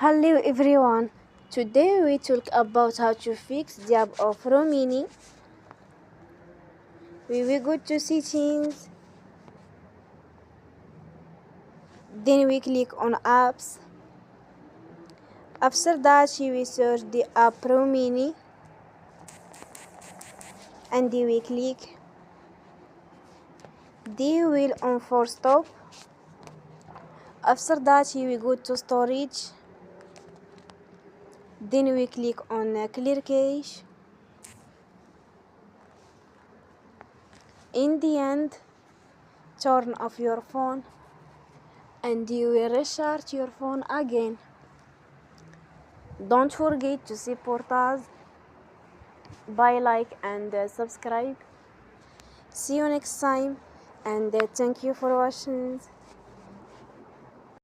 Hello everyone. Today we talk about how to fix the app of Romini. We will go to settings, then we click on apps. After that we search the app Romini and we click. Then we will on force stop. After that we go to storage. Then we click on clear cache. In the end, turn off your phone and you will restart your phone again. Don't forget to support us by like and subscribe. See you next time and thank you for watching.